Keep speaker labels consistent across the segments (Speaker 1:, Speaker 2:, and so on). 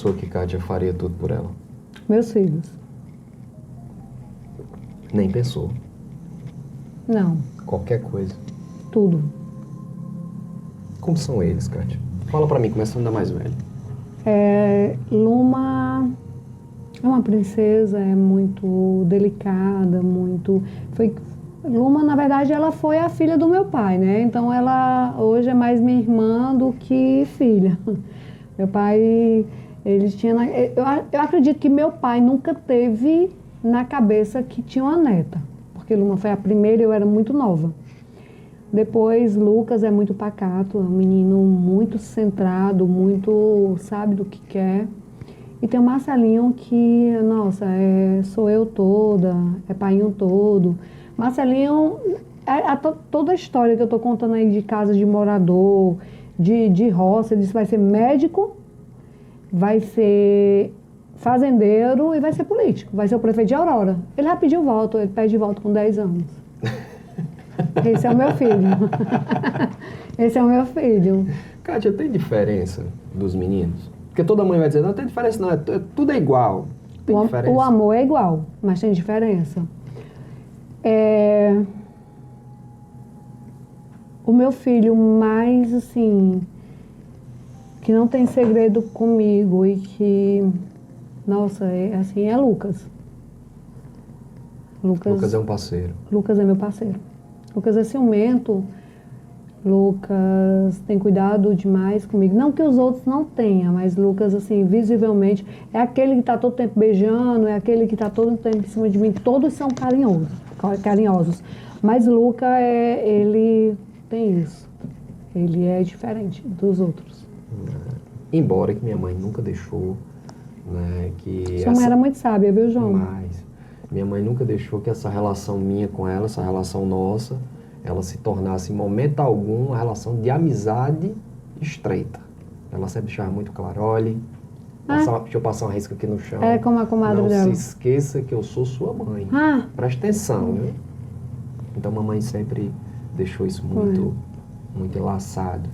Speaker 1: pensou que Kátia faria tudo por ela?
Speaker 2: Meus filhos.
Speaker 1: Nem pensou.
Speaker 2: Não,
Speaker 1: Qualquer coisa.
Speaker 2: tudo.
Speaker 1: Como são eles, Kátia? Fala pra mim, começando da mais velha.
Speaker 2: Luma é uma princesa, é muito delicada, muito... Luma, na verdade, ela foi a filha do meu pai, né? Então, ela hoje é mais minha irmã do que filha. Meu pai, ele tinha... Eu acredito que meu pai nunca teve na cabeça que tinha uma neta, porque Luma foi a primeira e eu era muito nova. Depois, Lucas é muito pacato, é um menino muito centrado, muito sabe do que quer. E tem o Marcelinho que, nossa, sou eu toda, é painho todo. Marcelinho, toda a história que eu tô contando aí de casa de morador, de roça, ele disse vai ser médico, vai ser fazendeiro e vai ser político, vai ser o prefeito de Aurora. Ele já pediu voto, ele pede voto com 10 anos. Esse é o meu filho. Esse é o meu filho.
Speaker 1: Kátia, tem diferença dos meninos? Porque toda mãe vai dizer, não tem diferença não, tudo é igual. Tem diferença?
Speaker 2: O amor é igual, mas tem diferença. O meu filho mais, assim, que não tem segredo comigo e que, nossa, é Lucas.
Speaker 1: Lucas é um parceiro.
Speaker 2: Lucas é meu parceiro. Lucas é ciumento. Lucas tem cuidado demais comigo. Não que os outros não tenham, mas Lucas, assim, visivelmente, é aquele que está todo tempo beijando, é aquele que está todo tempo em cima de mim. Todos são carinhosos. Mas Lucas, ele tem isso. Ele é diferente dos outros.
Speaker 1: Embora que minha mãe nunca deixou, né, que...
Speaker 2: Sua mãe era muito sábia, viu, João?
Speaker 1: Mas minha mãe nunca deixou que essa relação minha com ela, essa relação nossa, ela se tornasse, em momento algum, uma relação de amizade estreita. Ela sempre deixava muito claro, olhe, deixa eu passar uma risca aqui no chão.
Speaker 2: É como a comadre dela.
Speaker 1: Não se esqueça que eu sou sua mãe. Preste atenção, viu? Então, mamãe sempre deixou isso muito enlaçado.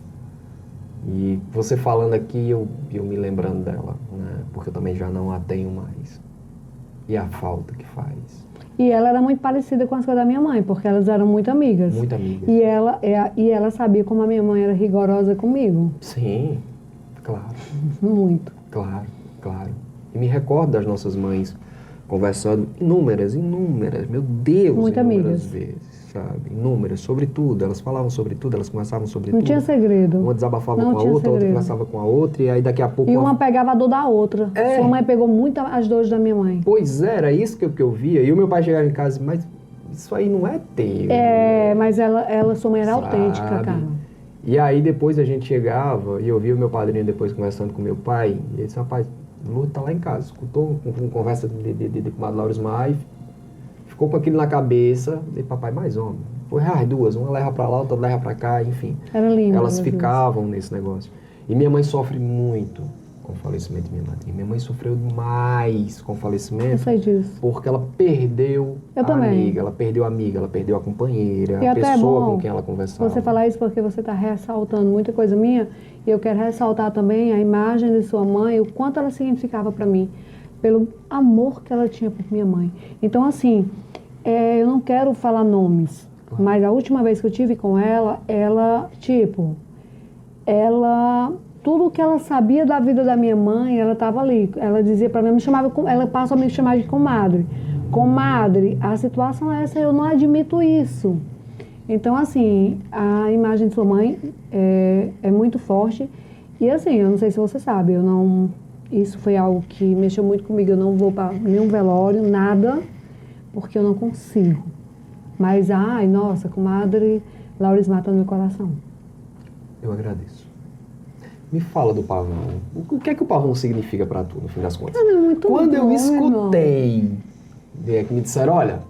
Speaker 1: E você falando aqui, eu me lembrando dela, né? Porque eu também já não a tenho mais. E a falta que faz.
Speaker 2: E ela era muito parecida com as coisas da minha mãe, porque elas eram muito amigas.
Speaker 1: Muito amigas.
Speaker 2: E ela sabia como a minha mãe era rigorosa comigo.
Speaker 1: Sim, claro.
Speaker 2: Muito.
Speaker 1: Claro, claro. E me recordo das nossas mães conversando inúmeras, meu Deus,
Speaker 2: muito
Speaker 1: inúmeras
Speaker 2: amigas.
Speaker 1: vezes, sabe? Inúmeras, sobre tudo. Elas falavam sobre tudo, elas conversavam sobre tudo.
Speaker 2: Não tinha segredo.
Speaker 1: Uma desabafava com a outra conversava com a outra, e aí daqui a pouco...
Speaker 2: E uma pegava a dor da outra. Sua mãe pegou muito as dores da minha mãe.
Speaker 1: Pois é, era isso que eu via. E o meu pai chegava em casa, mas isso aí não é teu.
Speaker 2: Mas sua mãe era autêntica, cara.
Speaker 1: E aí depois a gente chegava, e eu via o meu padrinho depois conversando com meu pai, e ele disse, rapaz, Lu tá lá em casa, escutou uma conversa de comadre Laura Smai, ficou com aquilo na cabeça, e papai, mais homem. Foi as duas, uma leva pra lá, outra leva pra cá, enfim.
Speaker 2: Era lindo.
Speaker 1: Elas ficavam nesse negócio. E minha mãe sofre muito com o falecimento da minha madrinha. Minha mãe sofreu demais com o falecimento.
Speaker 2: Eu sei disso.
Speaker 1: Porque ela perdeu amiga, ela perdeu a companheira,
Speaker 2: e
Speaker 1: a
Speaker 2: até
Speaker 1: pessoa com quem ela conversava.
Speaker 2: Você falar isso porque você está ressaltando muita coisa minha, e eu quero ressaltar também a imagem de sua mãe, o quanto ela significava para mim, pelo amor que ela tinha por minha mãe. Então, assim, eu não quero falar nomes, mas a última vez que eu tive com ela, tudo que ela sabia da vida da minha mãe, ela estava ali. Ela dizia para mim, ela passou a me chamar de comadre. Comadre, a situação é essa, eu não admito isso. Então, assim, a imagem de sua mãe é muito forte. E, assim, eu não sei se você sabe, isso foi algo que mexeu muito comigo. Eu não vou para nenhum velório, nada, porque eu não consigo. Mas, nossa, comadre Laura Smai tá no meu coração.
Speaker 1: Eu agradeço. Me fala do pavão. O que é que o pavão significa para tu, no fim das contas? Quando eu escutei, que me disseram, olha,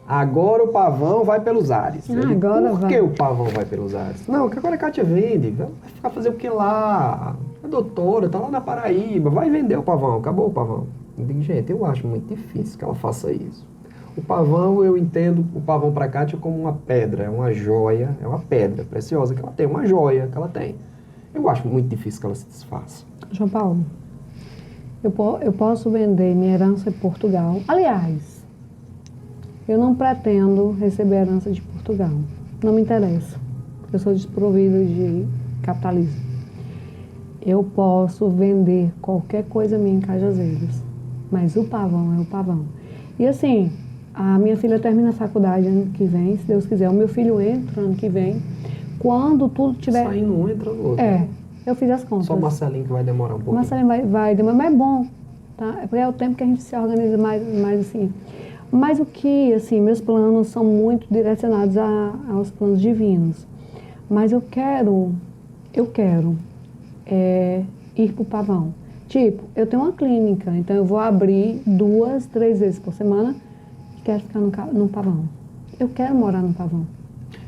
Speaker 1: agora o pavão vai pelos ares. Por que o pavão vai pelos ares? Não, que agora a Kátia vende. Vai ficar fazer o que lá? A doutora tá lá na Paraíba, vai vender o pavão, acabou o pavão. Eu digo, gente, eu acho muito difícil que ela faça isso. O pavão, eu entendo o pavão para a Kátia como uma pedra, é uma joia, é uma pedra preciosa que ela tem, uma joia que ela tem. Eu acho muito difícil que ela se desfaça.
Speaker 2: João Paulo, Eu posso vender minha herança em Portugal. Aliás, eu não pretendo receber a herança de Portugal. Não me interessa. Eu sou desprovida de capitalismo. Eu posso vender qualquer coisa minha em Cajazeiras, mas o pavão é o pavão. E assim, a minha filha termina a faculdade ano que vem, se Deus quiser. O meu filho entra ano que vem. Quando tudo tiver...
Speaker 1: Saindo um, entra no outro.
Speaker 2: É, eu fiz as contas.
Speaker 1: Só o Marcelinho que vai demorar um pouquinho.
Speaker 2: O Marcelinho vai demorar, mas é bom, tá? É porque é o tempo que a gente se organiza mais assim. Mas o que, assim, meus planos são muito direcionados aos planos divinos. Mas eu quero ir pro pavão. Tipo, eu tenho uma clínica, então eu vou abrir 2, 3 vezes por semana e quero ficar no pavão. Eu quero morar no pavão.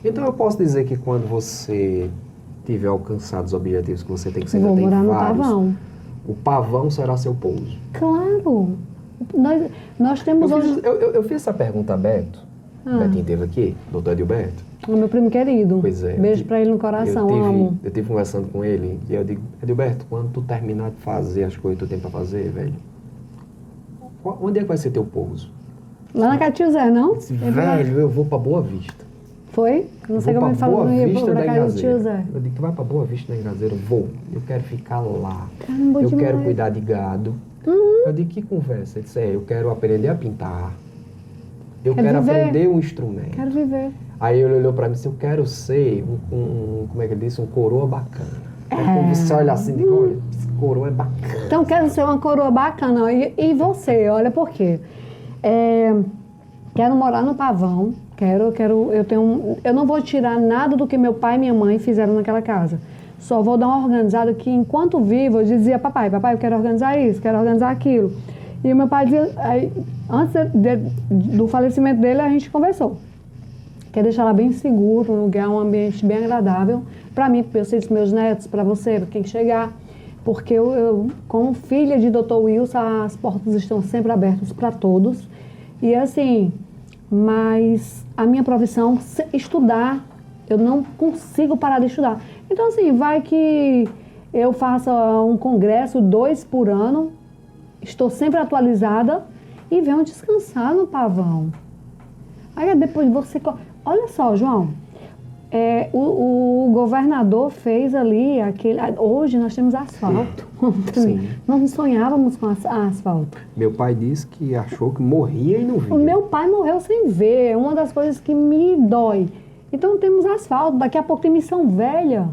Speaker 1: Então eu posso dizer que quando você tiver alcançado os objetivos que você tem, que você
Speaker 2: Vou
Speaker 1: ainda tem
Speaker 2: morar no
Speaker 1: vários,
Speaker 2: pavão.
Speaker 1: o pavão será seu pouso.
Speaker 2: Claro! Nós temos hoje...
Speaker 1: Eu fiz essa pergunta a Beto. Betinho teve aqui, doutor Edilberto.
Speaker 2: O meu primo querido.
Speaker 1: Pois é.
Speaker 2: Beijo pra ele no coração, amo.
Speaker 1: Eu tive conversando com ele e eu digo, Edilberto, quando tu terminar de fazer as coisas que tu tem pra fazer, velho, onde é que vai ser teu pouso?
Speaker 2: Lá na Casa do Zé, não?
Speaker 1: Disse, velho, eu vou pra Boa Vista.
Speaker 2: Foi? Não sei como ele falou, não ia pra casa do tio Zé.
Speaker 1: Eu digo, tu vai pra Boa Vista da Engazeira? Vou. Eu quero ficar lá.
Speaker 2: Caramba,
Speaker 1: eu
Speaker 2: demais.
Speaker 1: quero cuidar de gado. Eu digo, que conversa? Ele disse, eu quero aprender a pintar. Eu quero aprender um instrumento.
Speaker 2: Quero viver.
Speaker 1: Aí ele olhou pra mim e disse, eu quero ser como é que ele disse? Um coroa bacana. Aí quando você olha assim, digo, olha, esse coroa é bacana.
Speaker 2: Então, quero ser uma coroa bacana. E você, olha por quê? Quero morar no pavão. Eu não vou tirar nada do que meu pai e minha mãe fizeram naquela casa. Só vou dar uma organizada que, enquanto vivo, eu dizia, papai, eu quero organizar isso, quero organizar aquilo. E o meu pai dizia, antes do falecimento dele, a gente conversou. Quer deixar ela bem seguro, um lugar, um ambiente bem agradável, para mim, para os meus netos, para você, para quem chegar. Porque eu, como filha de Dr. Wilson, as portas estão sempre abertas para todos. E assim, mas a minha profissão, estudar, eu não consigo parar de estudar. Então assim, vai que eu faça um congresso 2 por ano, estou sempre atualizada e venho descansar no pavão. Aí depois você... Olha só, João, o governador fez ali aquele... Hoje nós temos asfalto.
Speaker 1: Sim.
Speaker 2: Nós não sonhávamos com asfalto.
Speaker 1: Meu pai disse que achou que morria e não via.
Speaker 2: O meu pai morreu sem ver, é uma das coisas que me dói. Então temos asfalto, daqui a pouco tem Missão Velha.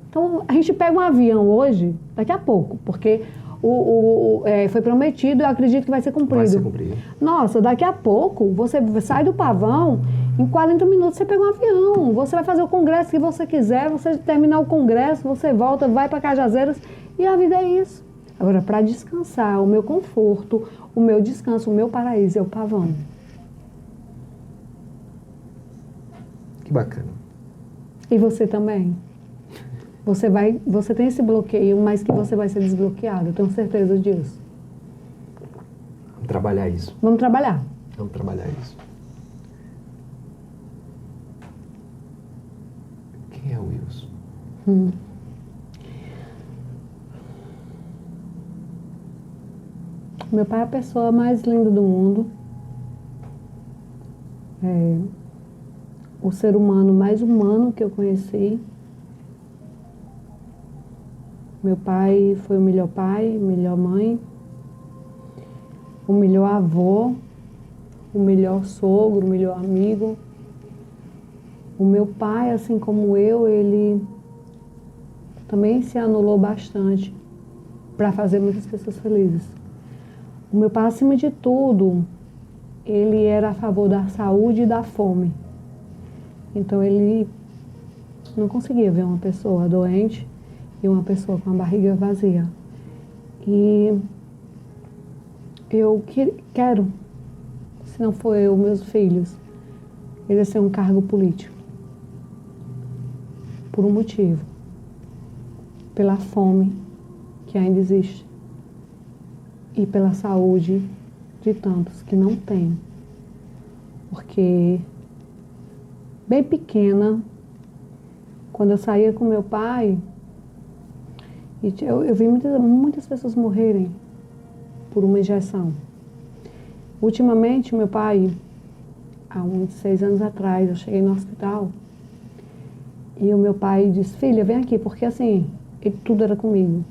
Speaker 2: Então a gente pega um avião hoje, daqui a pouco, porque foi prometido e eu acredito que vai ser cumprido.
Speaker 1: Vai ser cumprido.
Speaker 2: Nossa, daqui a pouco você sai do pavão, em 40 minutos você pega um avião, você vai fazer o congresso que você quiser, você terminar o congresso, você volta, vai para Cajazeiras e a vida é isso. Agora, para descansar, o meu conforto, o meu descanso, o meu paraíso é o pavão.
Speaker 1: Que bacana.
Speaker 2: E você também? Você tem esse bloqueio, mas que você vai ser desbloqueado, eu tenho certeza disso.
Speaker 1: Vamos trabalhar isso.
Speaker 2: Vamos trabalhar.
Speaker 1: Vamos trabalhar isso. Quem é o Wilson?
Speaker 2: Meu pai é a pessoa mais linda do mundo. O ser humano mais humano que eu conheci. Meu pai foi o melhor pai, melhor mãe, o melhor avô, o melhor sogro, o melhor amigo. O meu pai, assim como eu, ele também se anulou bastante para fazer muitas pessoas felizes. O meu pai, acima de tudo, ele era a favor da saúde e da fome. Então ele não conseguia ver uma pessoa doente e uma pessoa com a barriga vazia. E eu quero, se não for eu, meus filhos, exercer um cargo político. Por um motivo. Pela fome que ainda existe. E pela saúde de tantos que não têm. Porque, bem pequena, quando eu saía com meu pai, eu vi muitas pessoas morrerem por uma injeção. Ultimamente, meu pai, há uns 6 anos atrás, eu cheguei no hospital e o meu pai disse, filha, vem aqui, porque assim, tudo era comigo.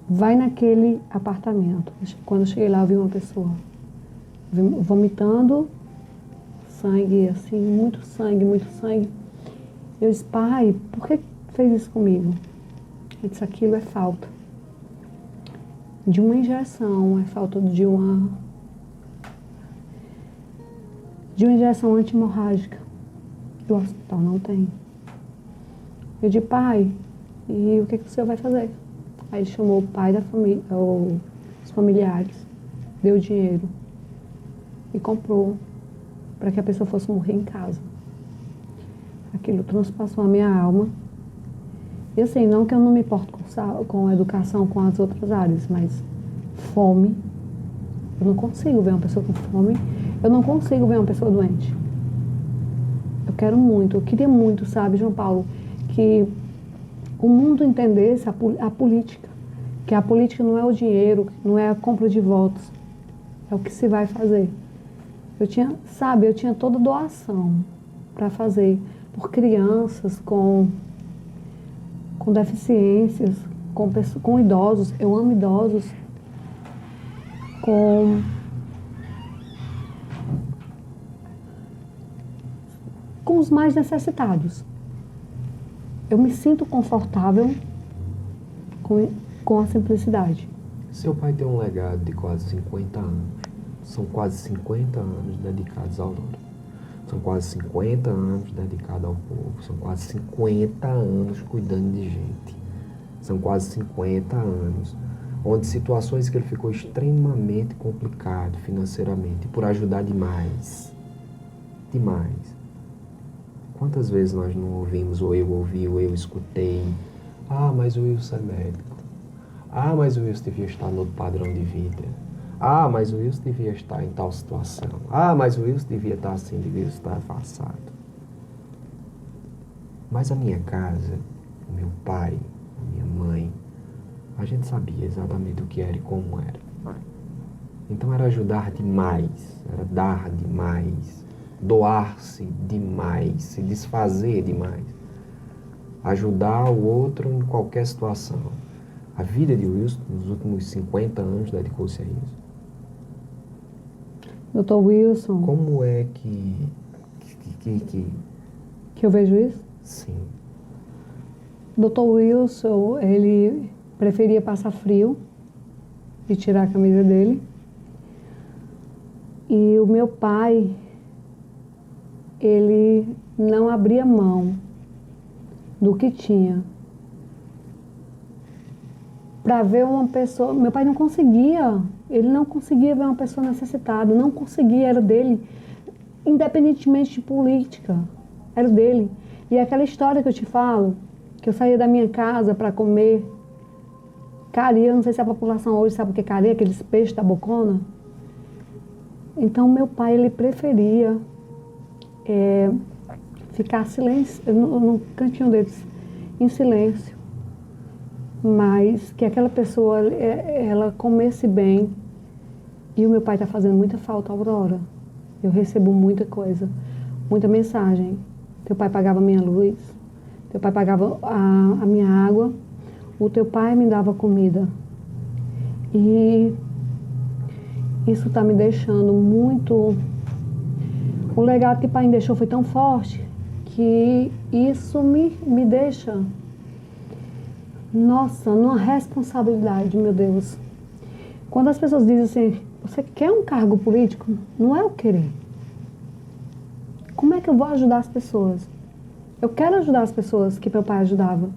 Speaker 2: Vai naquele apartamento. Quando eu cheguei lá, eu vi uma pessoa vomitando sangue, assim, muito sangue, muito sangue. Eu disse, pai, por que fez isso comigo? Ele disse, aquilo é falta de uma injeção, é falta de uma injeção anti-hemorrágica. E o hospital não tem. Eu disse, pai, e o que o senhor vai fazer? Aí chamou o pai da família, os familiares, deu dinheiro e comprou para que a pessoa fosse morrer em casa. Aquilo transpassou a minha alma. E assim, não que eu não me importo com a educação, com as outras áreas, mas fome, eu não consigo ver uma pessoa com fome, eu não consigo ver uma pessoa doente. Eu quero muito, eu queria muito, sabe, João Paulo, que o mundo entendesse a política, que a política não é o dinheiro, não é a compra de votos, é o que se vai fazer. Eu tinha toda doação para fazer por crianças com deficiências, com idosos, eu amo idosos, com os mais necessitados. Eu me sinto confortável com a simplicidade.
Speaker 1: Seu pai tem um legado de quase 50 anos. São quase 50 anos dedicados ao Aurora. São quase 50 anos dedicados ao povo. São quase 50 anos cuidando de gente. São quase 50 anos onde situações que ele ficou extremamente complicado financeiramente por ajudar demais. Demais. Quantas vezes nós não ouvimos, ou eu ouvi, ou eu escutei, ah, mas o Wilson é médico. Ah, mas o Wilson devia estar no outro padrão de vida. Ah, mas o Wilson devia estar em tal situação. Ah, mas o Wilson devia estar assim, devia estar afastado. Mas a minha casa, o meu pai, a minha mãe, a gente sabia exatamente o que era e como era. Então era ajudar demais, era dar demais, doar-se demais, se desfazer demais. Ajudar o outro em qualquer situação. A vida de Wilson, nos últimos 50 anos, dedicou-se a isso.
Speaker 2: Dr. Wilson.
Speaker 1: Como é que
Speaker 2: eu vejo isso?
Speaker 1: Sim.
Speaker 2: Dr. Wilson, ele preferia passar frio e tirar a camisa dele. E o meu pai, ele não abria mão do que tinha para ver uma pessoa. Meu pai não conseguia, ele não conseguia ver uma pessoa necessitada, não conseguia, era dele, independentemente de política, era dele. E aquela história que eu te falo, que eu saía da minha casa para comer cari, eu não sei se a população hoje sabe o que é cari, aqueles peixes da bocona. Então meu pai, ele preferia ficar silêncio, no cantinho deles, em silêncio, mas que aquela pessoa, ela comesse bem. E o meu pai está fazendo muita falta, Aurora. Eu recebo muita coisa, muita mensagem. Teu pai pagava a minha luz, teu pai pagava a minha água, o teu pai me dava comida. E isso está me deixando muito... O legado que o pai me deixou foi tão forte que isso me deixa... Nossa, numa responsabilidade, meu Deus. Quando as pessoas dizem assim, você quer um cargo político? Não é o querer. Como é que eu vou ajudar as pessoas? Eu quero ajudar as pessoas que meu pai ajudava.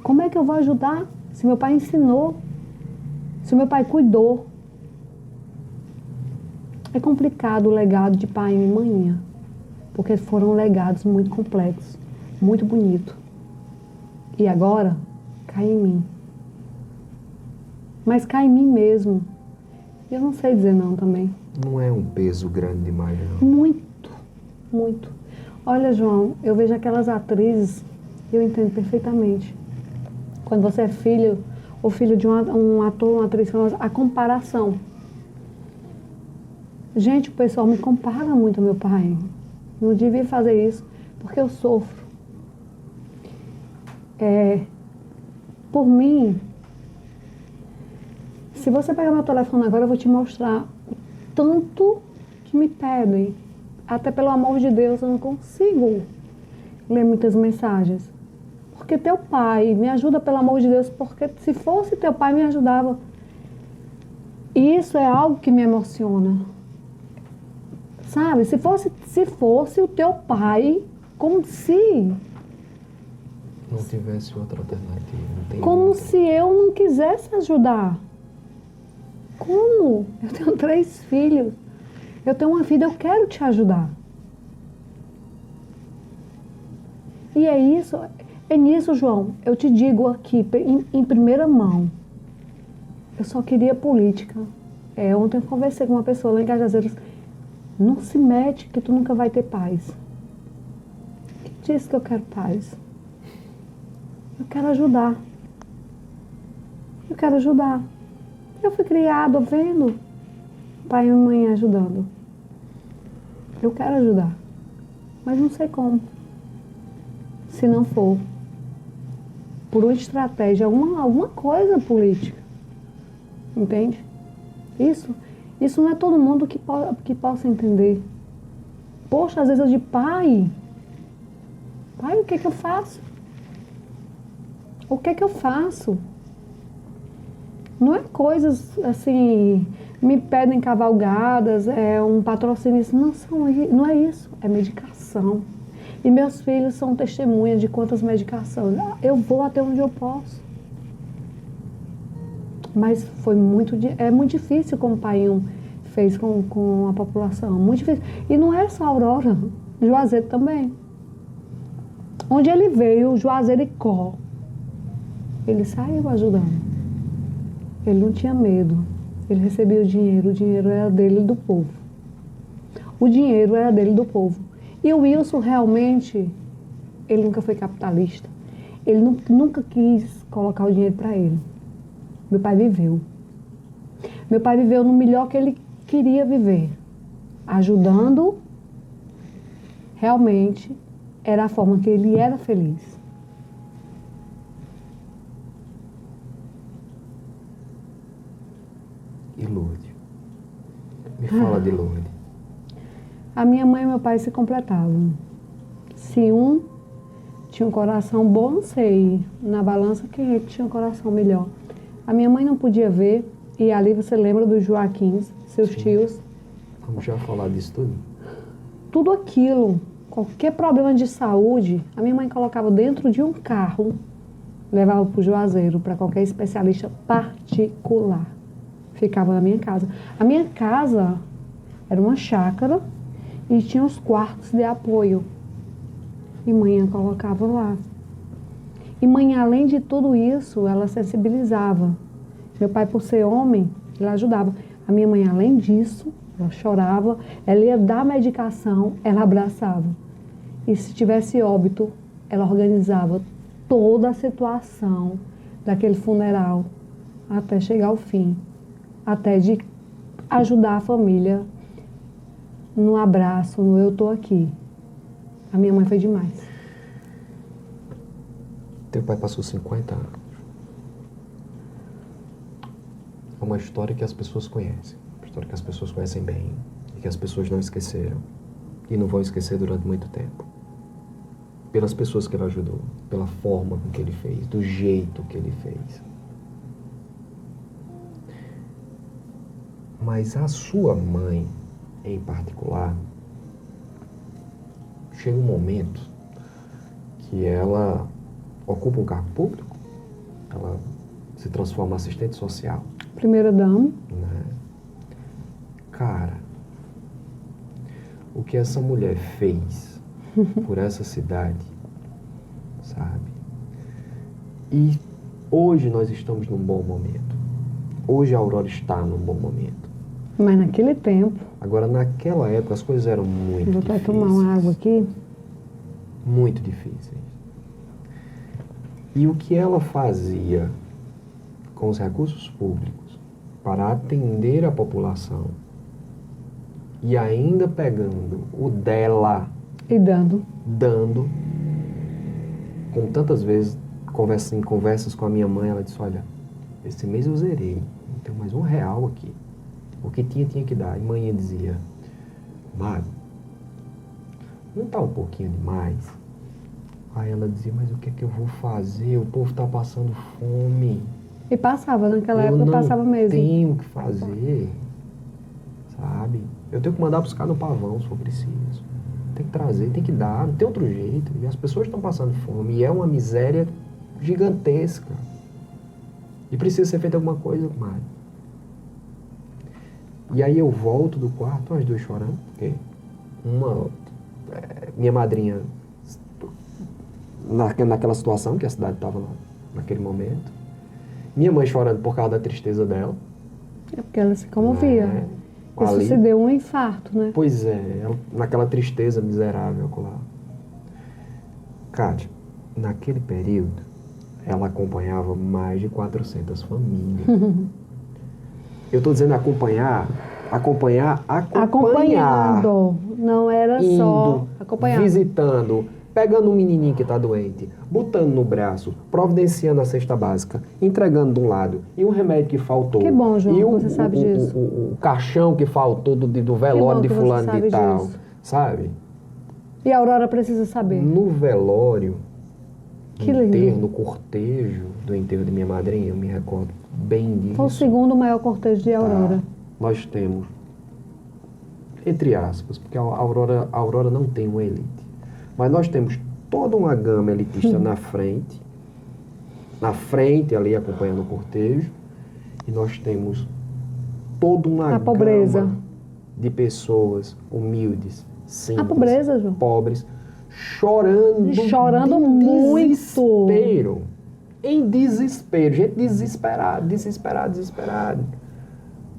Speaker 2: Como é que eu vou ajudar se meu pai ensinou? Se meu pai cuidou? É complicado o legado de pai e mãe, porque foram legados muito complexos, muito bonitos. E agora... cai em mim. Mas cai em mim mesmo. Eu não sei dizer não também.
Speaker 1: Não é um peso grande demais, não?
Speaker 2: Muito, muito. Olha, João, eu vejo aquelas atrizes, eu entendo perfeitamente. Quando você é filho ou filho de um ator, uma atriz famosa, a comparação. Gente, o pessoal me compara muito ao meu pai. Não devia fazer isso, porque eu sofro. Por mim, se você pegar meu telefone agora, eu vou te mostrar o tanto que me pedem. Até pelo amor de Deus, eu não consigo ler muitas mensagens. Porque teu pai me ajuda, pelo amor de Deus, porque se fosse teu pai, me ajudava. E isso é algo que me emociona. Sabe? Se fosse o teu pai, como se...
Speaker 1: Não tivesse outra alternativa. Não tem
Speaker 2: como
Speaker 1: outra.
Speaker 2: se eu não quisesse ajudar. Como? Eu tenho 3 filhos. Eu tenho uma vida, eu quero te ajudar. E é isso, é nisso, João. Eu te digo aqui, em primeira mão. Eu só queria política. Ontem eu conversei com uma pessoa lá em Cajazeiras. Não se mete que tu nunca vai ter paz. Quem disse que eu quero paz? Eu quero ajudar. Eu quero ajudar. Eu fui criado vendo pai e mãe ajudando. Eu quero ajudar. Mas não sei como. Se não for por uma estratégia, alguma coisa política. Entende? Isso não é todo mundo que possa entender. Poxa, às vezes eu digo, pai, o que é que eu faço? O que é que eu faço? Não é coisas assim, me pedem cavalgadas, um patrocínio, não é isso, é medicação. E meus filhos são testemunhas de quantas medicações. Eu vou até onde eu posso. Mas é muito difícil como o pai fez com a população, muito difícil. E não é só a Aurora, Juazeiro também. Onde ele veio, Juazeiro e Có, ele saiu ajudando. Ele não tinha medo. Ele recebia o dinheiro era dele e do povo. O dinheiro era dele e do povo. E o Wilson realmente, ele nunca foi capitalista. Ele nunca quis colocar o dinheiro para ele. Meu pai viveu. Meu pai viveu no melhor que ele queria viver. Ajudando, realmente, era a forma que ele era feliz.
Speaker 1: E Lourdes? Me fala de Lourdes.
Speaker 2: A minha mãe e meu pai se completavam. Se um tinha um coração bom, não sei, na balança quem é que tinha um coração melhor. A minha mãe não podia ver, e ali você lembra dos Joaquins, seus tios.
Speaker 1: Vamos já falar disso tudo?
Speaker 2: Tudo aquilo, qualquer problema de saúde, a minha mãe colocava dentro de um carro, levava para o Juazeiro, para qualquer especialista particular. Ficava na minha casa. A minha casa era uma chácara e tinha os quartos de apoio. E mãe colocava lá. E mãe, além de tudo isso, ela sensibilizava. Meu pai, por ser homem, ele ajudava. A minha mãe, além disso, ela chorava, ela ia dar medicação, ela abraçava. E se tivesse óbito, ela organizava toda a situação daquele funeral até chegar ao fim. Até de ajudar a família no abraço, no eu tô aqui. A minha mãe foi demais.
Speaker 1: Teu pai passou 50 anos. É uma história que as pessoas conhecem. Uma história que as pessoas conhecem bem. E que as pessoas não esqueceram. E não vão esquecer durante muito tempo. Pelas pessoas que ele ajudou. Pela forma com que ele fez. Do jeito que ele fez. Mas a sua mãe, em particular, chega um momento que ela ocupa um cargo público, ela se transforma em assistente social.
Speaker 2: Primeira dama.
Speaker 1: Né? Cara, o que essa mulher fez por essa cidade, sabe? E hoje nós estamos num bom momento. Hoje a Aurora está num bom momento.
Speaker 2: Mas naquele tempo...
Speaker 1: Agora, naquela época, as coisas eram muito
Speaker 2: vou
Speaker 1: difíceis.
Speaker 2: até tomar uma água aqui.
Speaker 1: Muito difíceis. E o que ela fazia com os recursos públicos para atender a população e ainda pegando o dela,
Speaker 2: E dando.
Speaker 1: dando, como tantas vezes em conversas com a minha mãe, ela disse, olha, esse mês eu zerei, não tenho mais R$1 aqui. O que tinha que dar. E mãe dizia, Mago, não está um pouquinho demais? Aí ela dizia, mas o que é que eu vou fazer? O povo está passando fome.
Speaker 2: E passava, naquela época passava mesmo.
Speaker 1: Eu não tenho o que fazer, sabe? Eu tenho que mandar buscar no pavão se for preciso. Tem que trazer, tem que dar, não tem outro jeito. E as pessoas estão passando fome. E é uma miséria gigantesca. E precisa ser feita alguma coisa, Mário. E aí eu volto do quarto, as duas chorando, porque minha madrinha, naquela situação que a cidade estava lá, naquele momento. Minha mãe chorando por causa da tristeza dela.
Speaker 2: É porque ela se comovia. Isso
Speaker 1: Ali,
Speaker 2: se deu um infarto, né?
Speaker 1: Pois é, naquela tristeza miserável lá. Kátia, naquele período, ela acompanhava mais de 400 famílias. Eu estou dizendo acompanhando.
Speaker 2: Acompanhando. Não era
Speaker 1: Indo,
Speaker 2: só acompanhando.
Speaker 1: Visitando, pegando um menininho que está doente, botando no braço, providenciando a cesta básica, entregando de um lado, e um remédio que faltou.
Speaker 2: Que bom, João,
Speaker 1: e
Speaker 2: você sabe disso.
Speaker 1: O caixão que faltou do velório de fulano de tal,
Speaker 2: disso.
Speaker 1: sabe?
Speaker 2: E a Aurora precisa saber.
Speaker 1: No velório,
Speaker 2: Que
Speaker 1: no
Speaker 2: lindo.
Speaker 1: enterro, no cortejo do enterro de minha madrinha, eu me recordo bem disso.
Speaker 2: Foi o segundo maior cortejo de Aurora.
Speaker 1: Nós temos, entre aspas, porque a Aurora não tem uma elite, mas nós temos toda uma gama elitista na frente ali acompanhando o cortejo, e nós temos toda uma
Speaker 2: pobreza.
Speaker 1: gama de pessoas humildes, simples,
Speaker 2: A pobreza, João.
Speaker 1: pobres, chorando
Speaker 2: muito.
Speaker 1: desespero. Em desespero, gente desesperada.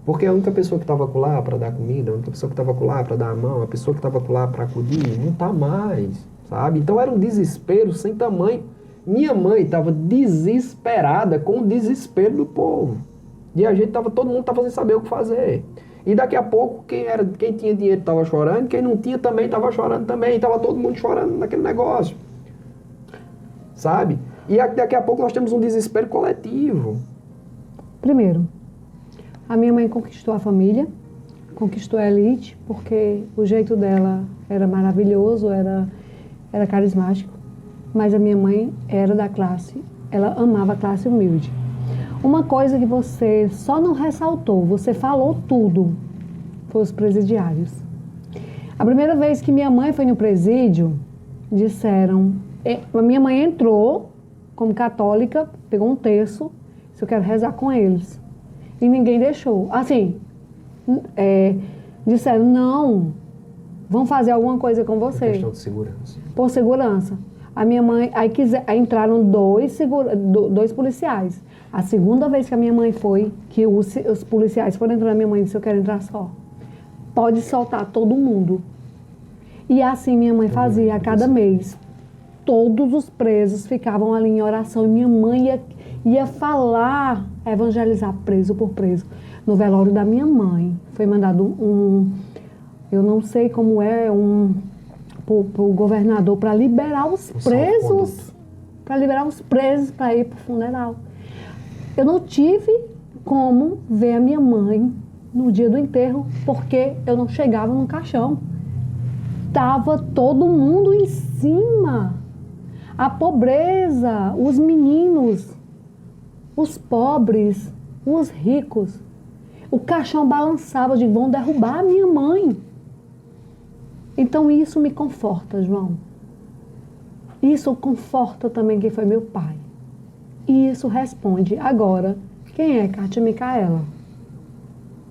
Speaker 1: Porque a única pessoa que estava lá para dar comida, a única pessoa que estava lá para dar a mão, a pessoa que estava lá para acudir, não está mais, sabe? Então era um desespero sem tamanho. Minha mãe estava desesperada com o desespero do povo. E todo mundo estava sem saber o que fazer. E daqui a pouco, quem tinha dinheiro estava chorando, quem não tinha também estava chorando também. Estava todo mundo chorando naquele negócio. Sabe? E daqui a pouco nós temos um desespero coletivo.
Speaker 2: Primeiro, a minha mãe conquistou a família, conquistou a elite, porque o jeito dela era maravilhoso, era carismático. Mas a minha mãe era da classe, ela amava a classe humilde. Uma coisa que você só não ressaltou, você falou tudo, foi os presidiários. A primeira vez que minha mãe foi no presídio, disseram... A minha mãe entrou como católica, pegou um terço, disse, eu quero rezar com eles. E ninguém deixou. Assim, disseram, não, vão fazer alguma coisa com você.
Speaker 1: Por questão de segurança.
Speaker 2: Por segurança. A minha mãe, aí entraram dois policiais. A segunda vez que a minha mãe foi, que os policiais foram entrar na minha mãe, disse, eu quero entrar só. Pode soltar todo mundo. E assim minha mãe fazia a cada mês. Todos os presos ficavam ali em oração e minha mãe ia falar, evangelizar preso por preso. No velório da minha mãe, foi mandado eu não sei como pro governador para liberar os presos, para ir pro funeral. Eu não tive como ver a minha mãe no dia do enterro, porque eu não chegava no caixão. Tava todo mundo em cima. A pobreza, os meninos, os pobres, os ricos. O caixão balançava, eu digo, vão derrubar a minha mãe. Então isso me conforta, João. Isso conforta também quem foi meu pai. E isso responde agora, quem é Kátia Micaela?